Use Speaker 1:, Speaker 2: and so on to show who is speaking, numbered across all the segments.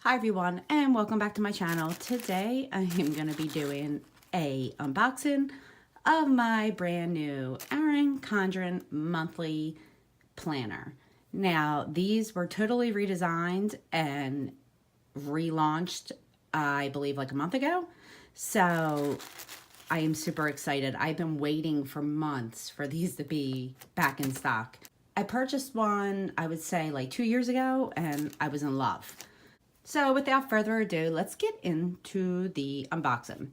Speaker 1: Hi everyone, and welcome back to my channel. Today I am going to be doing a unboxing of my brand new Erin Condren monthly planner. Now these were totally redesigned and relaunched, I believe, like a month ago. So I am super excited. I've been waiting for months for these to be back in stock. I purchased one, I would say like 2 years ago, and I was in love. So without further ado, let's get into the unboxing.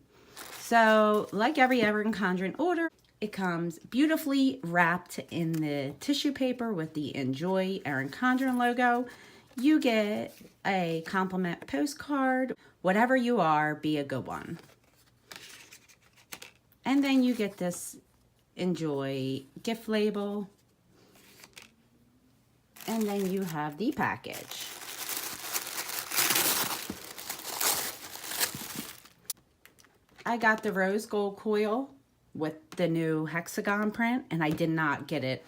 Speaker 1: So like every Erin Condren order, it comes beautifully wrapped in the tissue paper with the Enjoy Erin Condren logo. You get a compliment postcard. Whatever you are, be a good one. And then you get this Enjoy gift label. And then you have the package. I got the rose gold coil with the new hexagon print, and I did not get it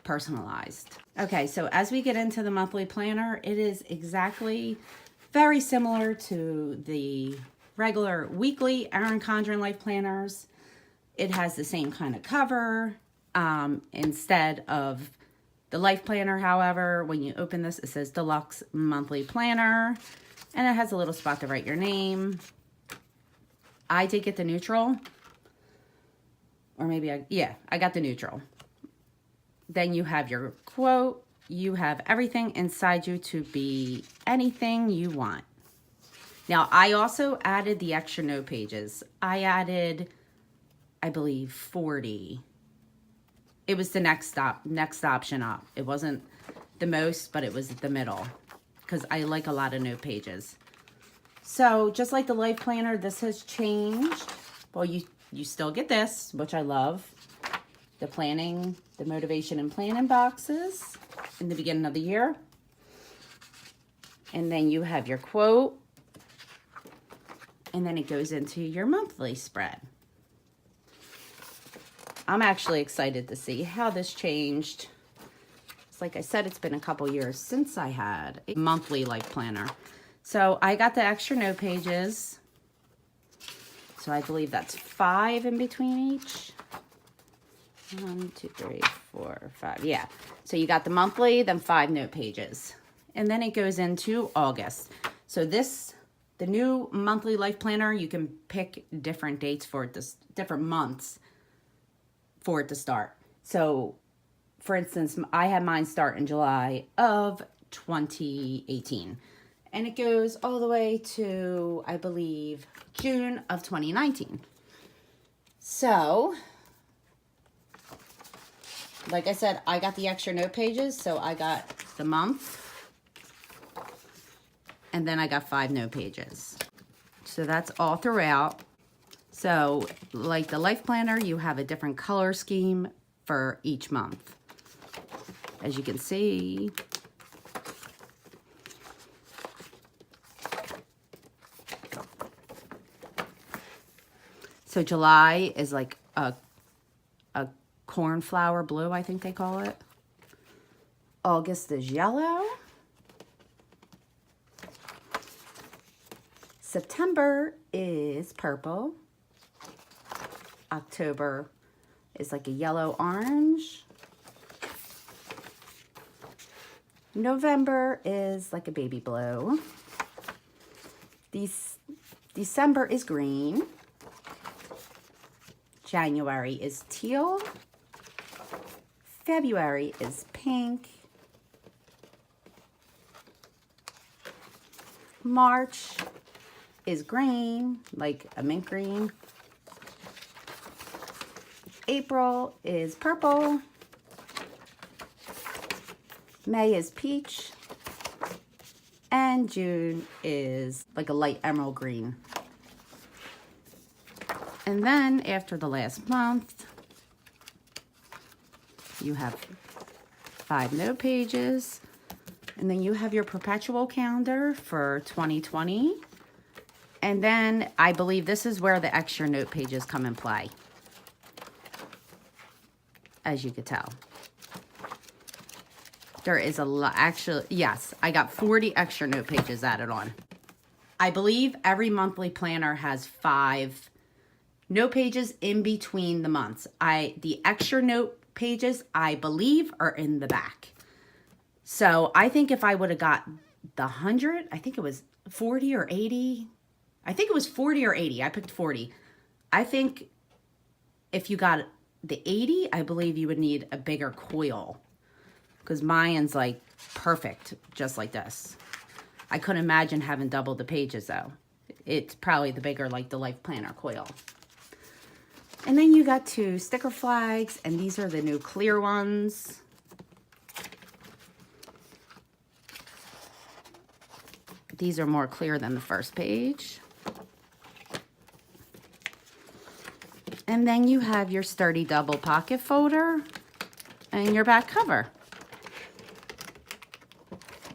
Speaker 1: personalized. Okay, so as we get into the monthly planner, it is exactly very similar to the regular weekly Erin Condren life planners. It has the same kind of cover. Instead of the life planner, however, when you open this, it says Deluxe monthly planner, and it has a little spot to write your name. I did get the neutral, or maybe I got the neutral. Then you have your quote. You have everything inside you to be anything you want. Now, I also added the extra note pages. I added, I believe, 40. It was the next option up. It wasn't the most, but it was the middle, because I like a lot of note pages. So just like the life planner, this has changed. Well, you still get this, which I love. The motivation and planning boxes in the beginning of the year. And then you have your quote. And then it goes into your monthly spread. I'm actually excited to see how this changed. It's like I said, it's been a couple years since I had a monthly life planner. So I got the extra note pages. So I believe that's 5 in between each. 1, 2, 3, 4, 5. Yeah. So you got the monthly, then 5 note pages. And then it goes into August. So the new monthly life planner, you can pick different dates for it, different months for it to start. So for instance, I had mine start in July of 2018. And it goes all the way to, I believe, June of 2019. So, like I said, I got the extra note pages. So I got the month. And then I got 5 note pages. So that's all throughout. So, like the life planner, you have a different color scheme for each month. As you can see. So July is like a cornflower blue, I think they call it. August is yellow. September is purple. October is like a yellow orange. November is like a baby blue. December is green. January is teal. February is pink. March is green, like a mint green. April is purple. May is peach. And June is like a light emerald green. And then after the last month, you have 5 note pages. And then you have your perpetual calendar for 2020. And then I believe this is where the extra note pages come in play, as you could tell. There is a lot, actually, yes, I got 40 extra note pages added on. I believe every monthly planner has 5 note pages in between the months. The extra note pages, I believe, are in the back. So I think if I would have got the 100, I think it was 40 or 80. I think it was 40 or 80. I picked 40. I think if you got the 80, I believe you would need a bigger coil, because mine's like perfect, just like this. I couldn't imagine having double the pages though. It's probably the bigger, like the Life Planner coil. And then you got 2 sticker flags, and these are the new clear ones. These are more clear than the first page. And then you have your sturdy double pocket folder and your back cover.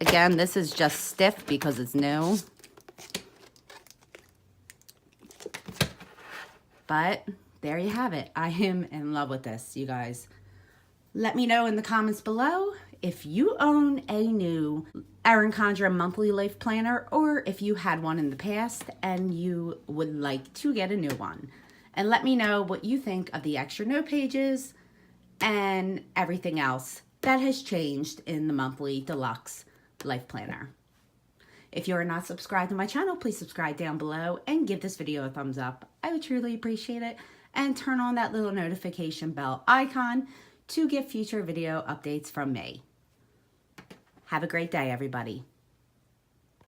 Speaker 1: Again, this is just stiff because it's new. But there you have it. I am in love with this, you guys. Let me know in the comments below if you own a new Erin Condren monthly life planner, or if you had one in the past and you would like to get a new one. And let me know what you think of the extra note pages and everything else that has changed in the monthly deluxe life planner. If you're not subscribed to my channel, please subscribe down below and give this video a thumbs up. I would truly appreciate it. And turn on that little notification bell icon to get future video updates from me. Have a great day, everybody.